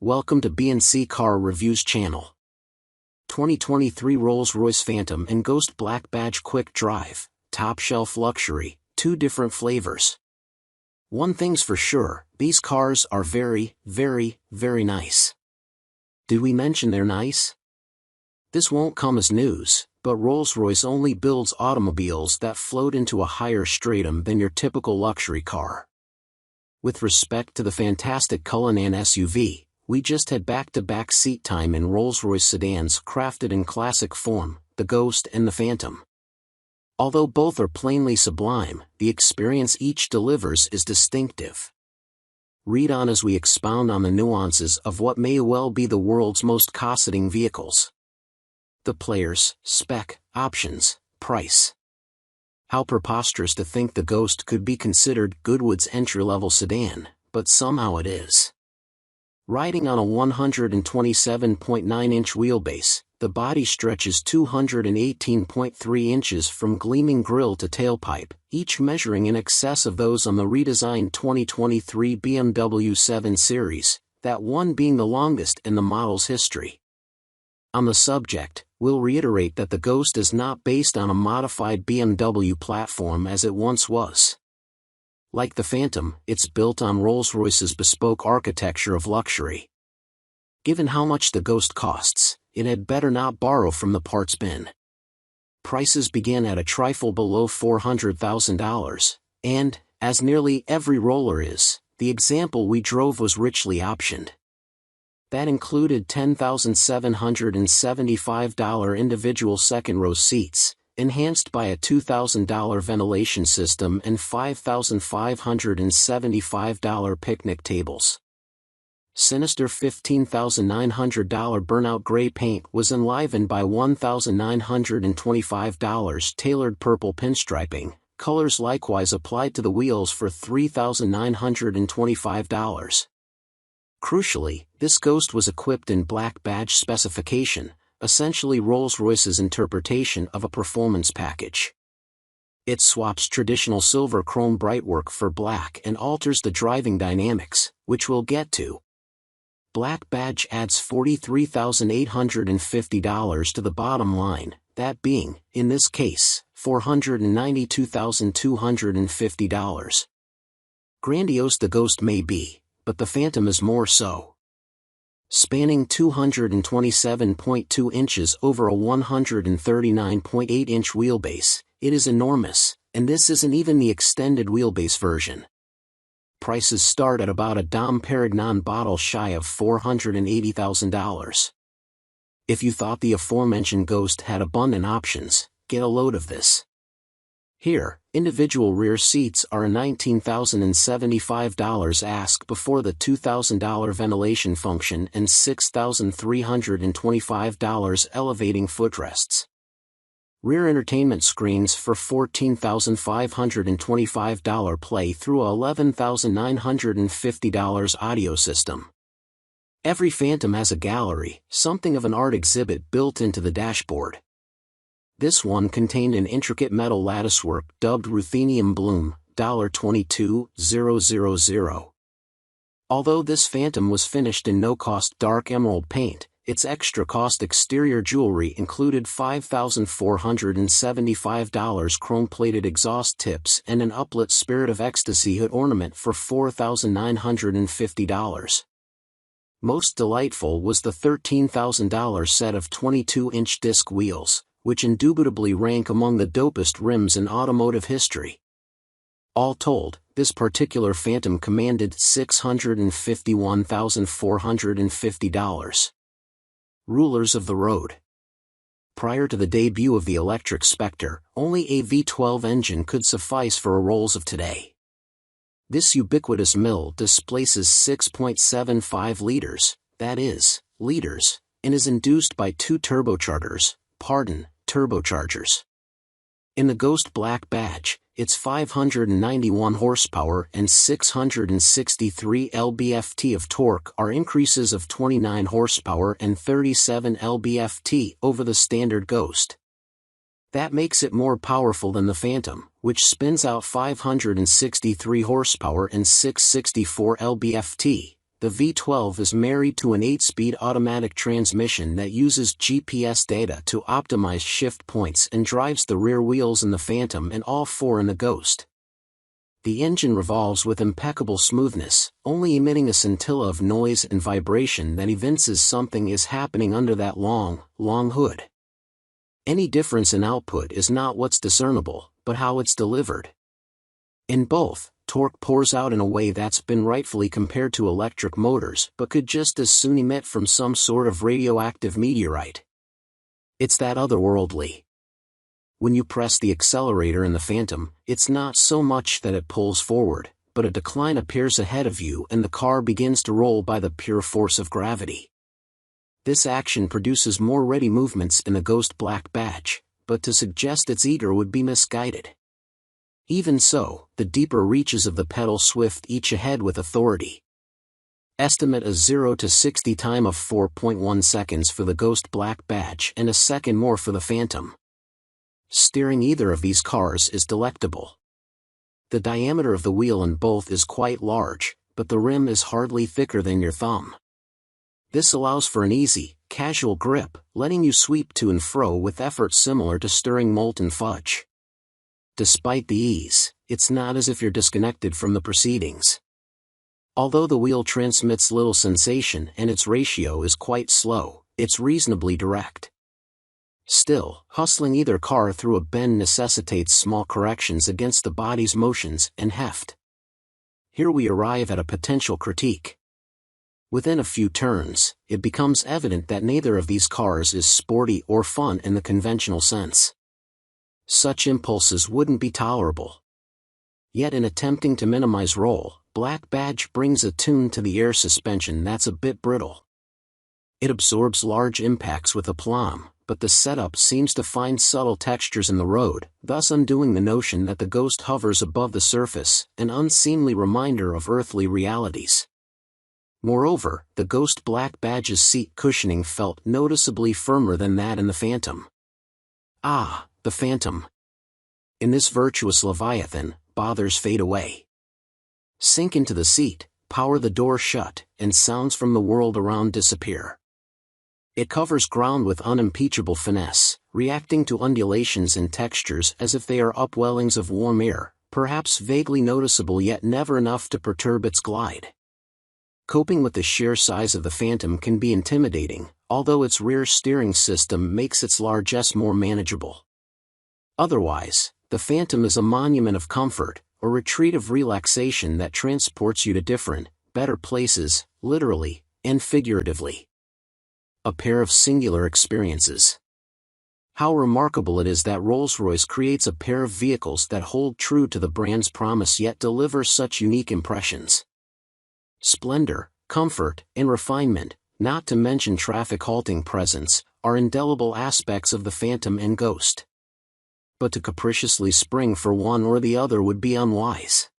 Welcome to B&C Car Reviews channel. 2023 Rolls-Royce Phantom and Ghost Black Badge Quick Drive, Top Shelf Luxury, 2 different flavors. One thing's for sure, these cars are very, very, very nice. Did we mention they're nice? This won't come as news, but Rolls-Royce only builds automobiles that float into a higher stratum than your typical luxury car. With respect to the fantastic Cullinan SUV, we just had back-to-back seat time in Rolls-Royce sedans crafted in classic form, the Ghost and the Phantom. Although both are plainly sublime, the experience each delivers is distinctive. Read on as we expound on the nuances of what may well be the world's most cost-cutting vehicles. The players, spec, options, price. How preposterous to think the Ghost could be considered Goodwood's entry-level sedan, but somehow it is. Riding on a 127.9-inch wheelbase, the body stretches 218.3 inches from gleaming grille to tailpipe, each measuring in excess of those on the redesigned 2023 BMW 7 Series, that one being the longest in the model's history. On the subject, we'll reiterate that the Ghost is not based on a modified BMW platform as it once was. Like the Phantom, it's built on Rolls-Royce's bespoke architecture of luxury. Given how much the Ghost costs, it had better not borrow from the parts bin. Prices begin at a trifle below $400,000, and, as nearly every roller is, the example we drove was richly optioned. That included $10,775 individual second-row seats, enhanced by a $2,000 ventilation system and $5,575 picnic tables. Sinister $15,900 burnout gray paint was enlivened by $1,925 tailored purple pinstriping, colors likewise applied to the wheels for $3,925. Crucially, this Ghost was equipped in black badge specification, essentially Rolls-Royce's interpretation of a performance package. It swaps traditional silver chrome brightwork for black and alters the driving dynamics, which we'll get to. Black badge adds $43,850 to the bottom line, that being, in this case, $492,250. Grandiose the Ghost may be, but the Phantom is more so. Spanning 227.2 inches over a 139.8-inch wheelbase, it is enormous, and this isn't even the extended wheelbase version. Prices start at about a Dom Perignon bottle shy of $480,000. If you thought the aforementioned Ghost had abundant options, get a load of this. Here, individual rear seats are a $19,075 ask before the $2,000 ventilation function and $6,325 elevating footrests. Rear entertainment screens for $14,525 play through a $11,950 audio system. Every Phantom has a gallery, something of an art exhibit built into the dashboard. This one contained an intricate metal latticework dubbed ruthenium bloom, $22,000. Although this Phantom was finished in no-cost dark emerald paint, its extra-cost exterior jewelry included $5,475 chrome-plated exhaust tips and an uplit Spirit of Ecstasy hood ornament for $4,950. Most delightful was the $13,000 set of 22-inch disc wheels, which indubitably rank among the dopest rims in automotive history. All told, this particular Phantom commanded $651,450. Rulers of the road. Prior to the debut of the electric Spectre, only a V12 engine could suffice for a Rolls of today. This ubiquitous mill displaces 6.75 liters, that is, liters, and is induced by 2 turbochargers. In the Ghost Black Badge, its 591 horsepower and 663 lb-ft of torque are increases of 29 horsepower and 37 lb-ft over the standard Ghost. That makes it more powerful than the Phantom, which spins out 563 horsepower and 664 lb-ft, The V12 is married to an 8-speed automatic transmission that uses GPS data to optimize shift points and drives the rear wheels in the Phantom and all four in the Ghost. The engine revolves with impeccable smoothness, only emitting a scintilla of noise and vibration that evinces something is happening under that long hood. Any difference in output is not what's discernible, but how it's delivered. In both, torque pours out in a way that's been rightfully compared to electric motors but could just as soon emit from some sort of radioactive meteorite. It's that otherworldly. When you press the accelerator in the Phantom, it's not so much that it pulls forward, but a decline appears ahead of you and the car begins to roll by the pure force of gravity. This action produces more ready movements in the Ghost Black Badge, but to suggest it's eager would be misguided. Even so, the deeper reaches of the pedal swift each ahead with authority. Estimate a 0 to 60 time of 4.1 seconds for the Ghost Black Badge and a second more for the Phantom. Steering either of these cars is delectable. The diameter of the wheel in both is quite large, but the rim is hardly thicker than your thumb. This allows for an easy, casual grip, letting you sweep to and fro with effort similar to stirring molten fudge. Despite the ease, it's not as if you're disconnected from the proceedings. Although the wheel transmits little sensation and its ratio is quite slow, it's reasonably direct. Still, hustling either car through a bend necessitates small corrections against the body's motions and heft. Here we arrive at a potential critique. Within a few turns, it becomes evident that neither of these cars is sporty or fun in the conventional sense. Such impulses wouldn't be tolerable. Yet in attempting to minimize roll, Black Badge brings a tune to the air suspension that's a bit brittle. It absorbs large impacts with aplomb, but the setup seems to find subtle textures in the road, thus undoing the notion that the Ghost hovers above the surface, an unseemly reminder of earthly realities. Moreover, the Ghost Black Badge's seat cushioning felt noticeably firmer than that in the Phantom. Ah, the Phantom. In this virtuous Leviathan, bothers fade away. Sink into the seat, power the door shut, and sounds from the world around disappear. It covers ground with unimpeachable finesse, reacting to undulations and textures as if they are upwellings of warm air, perhaps vaguely noticeable yet never enough to perturb its glide. Coping with the sheer size of the Phantom can be intimidating, although its rear steering system makes its largesse more manageable. Otherwise, the Phantom is a monument of comfort, a retreat of relaxation that transports you to different, better places, literally and figuratively. A pair of singular experiences. How remarkable it is that Rolls-Royce creates a pair of vehicles that hold true to the brand's promise yet deliver such unique impressions. Splendor, comfort, and refinement, not to mention traffic-halting presence, are indelible aspects of the Phantom and Ghost. But to capriciously spring for one or the other would be unwise.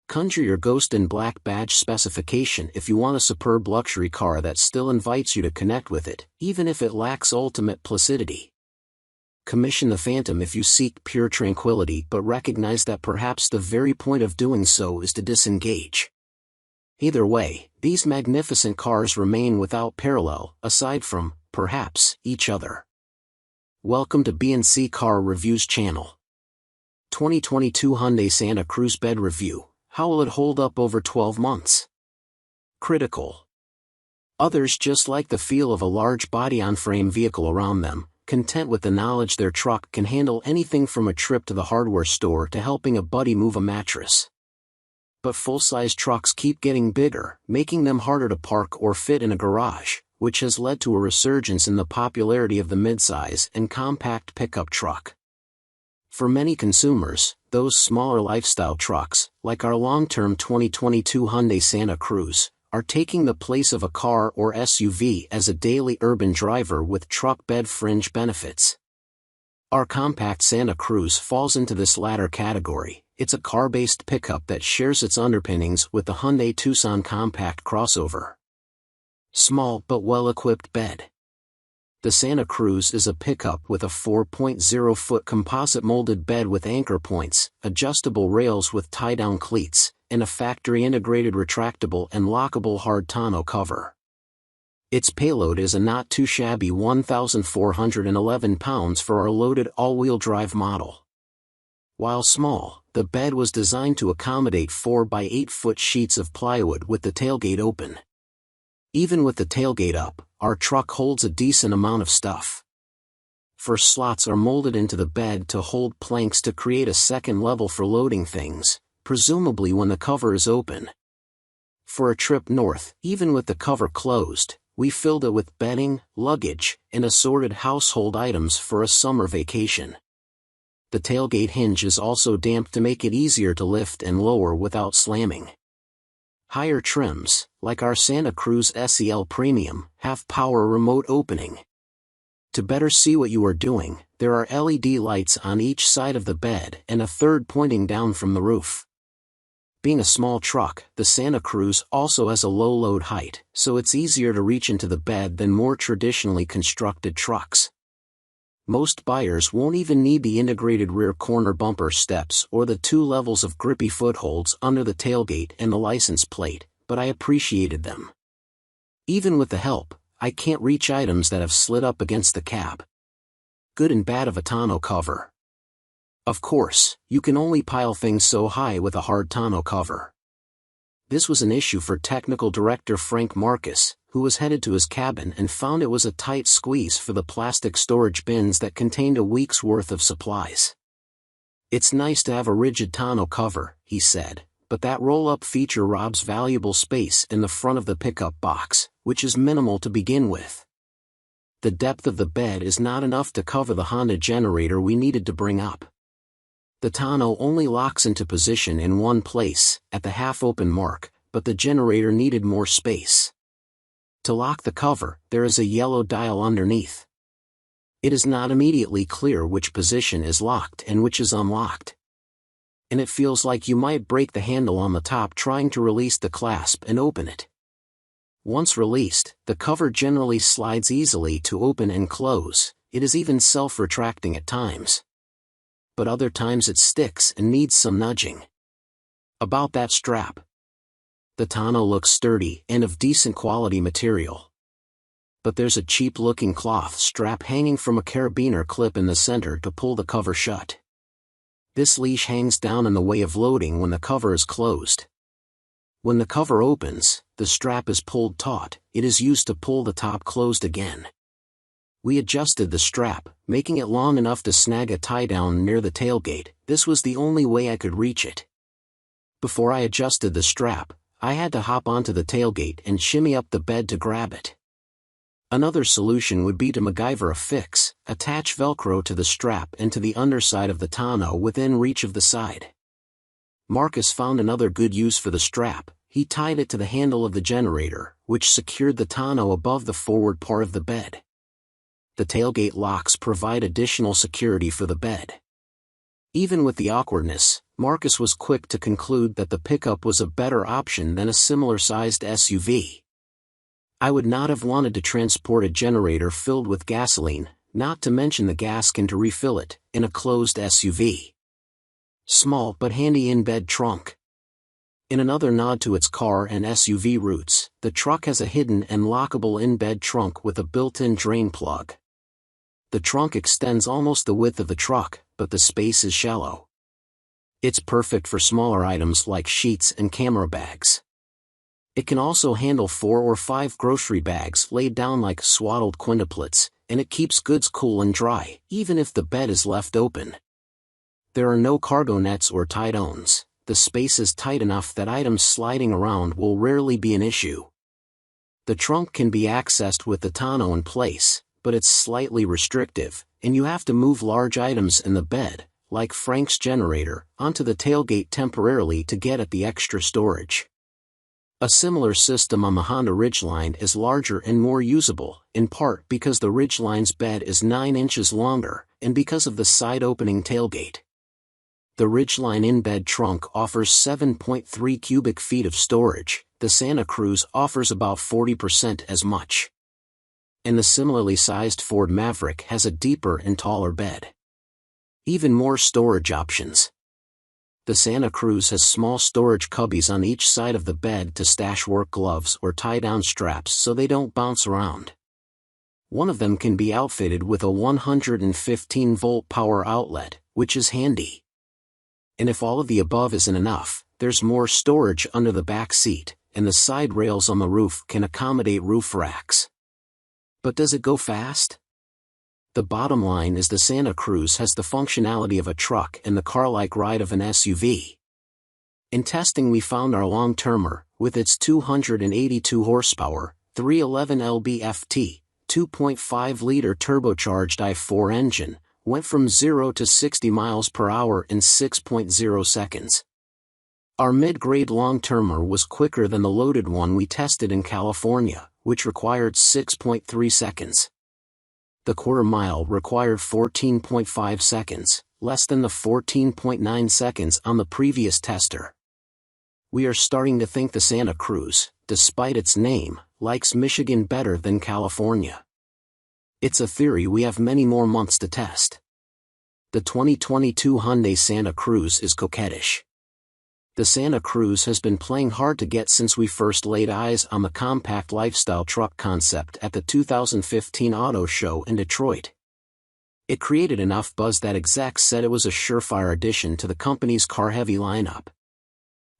Conjure your Ghost and Black Badge specification if you want a superb luxury car that still invites you to connect with it, even if it lacks ultimate placidity. Commission the Phantom if you seek pure tranquility but recognize that perhaps the very point of doing so is to disengage. Either way, these magnificent cars remain without parallel, aside from, perhaps, each other. Welcome to B&C Car Reviews channel. 2022 Hyundai Santa Cruz bed review. How will it hold up over 12 months? Critical. Others just like the feel of a large body-on-frame vehicle around them, content with the knowledge their truck can handle anything from a trip to the hardware store to helping a buddy move a mattress. But full-size trucks keep getting bigger, making them harder to park or fit in a garage, which has led to a resurgence in the popularity of the midsize and compact pickup truck. For many consumers, those smaller lifestyle trucks, like our long-term 2022 Hyundai Santa Cruz, are taking the place of a car or SUV as a daily urban driver with truck bed fringe benefits. Our compact Santa Cruz falls into this latter category. It's a car-based pickup that shares its underpinnings with the Hyundai Tucson compact crossover. Small but well-equipped bed. The Santa Cruz is a pickup with a 4.0-foot composite molded bed with anchor points, adjustable rails with tie-down cleats, and a factory-integrated retractable and lockable hard tonneau cover. Its payload is a not-too-shabby 1,411 pounds for our loaded all-wheel drive model. While small, the bed was designed to accommodate 4 by 8-foot sheets of plywood with the tailgate open. Even with the tailgate up, our truck holds a decent amount of stuff. First slots are molded into the bed to hold planks to create a second level for loading things, presumably when the cover is open. For a trip north, even with the cover closed, we filled it with bedding, luggage, and assorted household items for a summer vacation. The tailgate hinge is also damped to make it easier to lift and lower without slamming. Higher trims, like our Santa Cruz SEL Premium, have power remote opening. To better see what you are doing, there are LED lights on each side of the bed and a third pointing down from the roof. Being a small truck, the Santa Cruz also has a low load height, so it's easier to reach into the bed than more traditionally constructed trucks. Most buyers won't even need the integrated rear corner bumper steps or the 2 levels of grippy footholds under the tailgate and the license plate, but I appreciated them. Even with the help, I can't reach items that have slid up against the cab. Good and bad of a tonneau cover. Of course, you can only pile things so high with a hard tonneau cover. This was an issue for Technical Director Frank Marcus, who was headed to his cabin and found it was a tight squeeze for the plastic storage bins that contained a week's worth of supplies. "It's nice to have a rigid tonneau cover," he said, "but that roll-up feature robs valuable space in the front of the pickup box, which is minimal to begin with. The depth of the bed is not enough to cover the Honda generator we needed to bring up. The tonneau only locks into position in one place, at the half-open mark, but the generator needed more space. To lock the cover, there is a yellow dial underneath. It is not immediately clear which position is locked and which is unlocked. And it feels like you might break the handle on the top trying to release the clasp and open it. Once released, the cover generally slides easily to open and close. It is even self-retracting at times. But other times it sticks and needs some nudging. About that strap. The tonneau looks sturdy and of decent quality material. But there's a cheap-looking cloth strap hanging from a carabiner clip in the center to pull the cover shut. This leash hangs down in the way of loading when the cover is closed. When the cover opens, the strap is pulled taut. It is used to pull the top closed again. We adjusted the strap, making it long enough to snag a tie-down near the tailgate. This was the only way I could reach it. Before I adjusted the strap, I had to hop onto the tailgate and shimmy up the bed to grab it. Another solution would be to MacGyver a fix, attach Velcro to the strap and to the underside of the tonneau within reach of the side. Marcus found another good use for the strap. He tied it to the handle of the generator, which secured the tonneau above the forward part of the bed. The tailgate locks provide additional security for the bed. Even with the awkwardness, Marcus was quick to conclude that the pickup was a better option than a similar-sized SUV. I would not have wanted to transport a generator filled with gasoline, not to mention the gas can to refill it, in a closed SUV. Small but handy in-bed trunk. In another nod to its car and SUV roots, the truck has a hidden and lockable in-bed trunk with a built-in drain plug. The trunk extends almost the width of the truck, but the space is shallow. It's perfect for smaller items like sheets and camera bags. It can also handle 4 or 5 grocery bags laid down like swaddled quintuplets, and it keeps goods cool and dry, even if the bed is left open. There are no cargo nets or tie-downs. The space is tight enough that items sliding around will rarely be an issue. The trunk can be accessed with the tonneau in place, but it's slightly restrictive, and you have to move large items in the bed, like Frank's generator, onto the tailgate temporarily to get at the extra storage. A similar system on the Honda Ridgeline is larger and more usable, in part because the Ridgeline's bed is 9 inches longer, and because of the side-opening tailgate. The Ridgeline in-bed trunk offers 7.3 cubic feet of storage. The Santa Cruz offers about 40% as much. and the similarly sized Ford Maverick has a deeper and taller bed. Even more storage options. The Santa Cruz has small storage cubbies on each side of the bed to stash work gloves or tie-down straps so they don't bounce around. One of them can be outfitted with a 115-volt power outlet, which is handy. And if all of the above isn't enough, there's more storage under the back seat, and the side rails on the roof can accommodate roof racks. But does it go fast? The bottom line is the Santa Cruz has the functionality of a truck and the car-like ride of an SUV. In testing we found our long-termer, with its 282 horsepower, 311 lb-ft, 2.5-liter turbocharged i4 engine, went from 0 to 60 miles per hour in 6.0 seconds. Our mid-grade long-termer was quicker than the loaded one we tested in California, which required 6.3 seconds. The quarter mile required 14.5 seconds, less than the 14.9 seconds on the previous tester. We are starting to think the Santa Cruz, despite its name, likes Michigan better than California. It's a theory we have many more months to test. The 2022 Hyundai Santa Cruz is coquettish. The Santa Cruz has been playing hard to get since we first laid eyes on the compact lifestyle truck concept at the 2015 Auto Show in Detroit. It created enough buzz that execs said it was a surefire addition to the company's car-heavy lineup.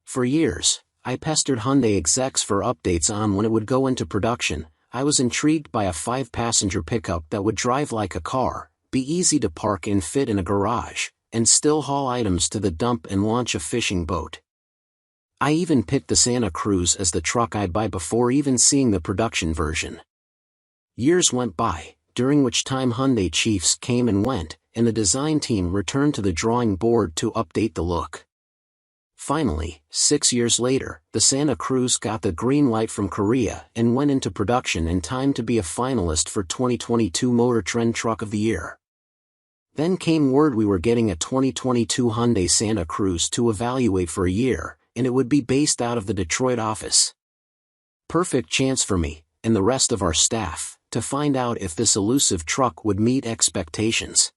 For years, I pestered Hyundai execs for updates on when it would go into production. I was intrigued by a 5-passenger pickup that would drive like a car, be easy to park and fit in a garage, and still haul items to the dump and launch a fishing boat. I even picked the Santa Cruz as the truck I'd buy before even seeing the production version. Years went by, during which time Hyundai chiefs came and went, and the design team returned to the drawing board to update the look. Finally, 6 years later, the Santa Cruz got the green light from Korea and went into production in time to be a finalist for 2022 Motor Trend Truck of the Year. Then came word we were getting a 2022 Hyundai Santa Cruz to evaluate for a year, and it would be based out of the Detroit office. Perfect chance for me, and the rest of our staff, to find out if this elusive truck would meet expectations.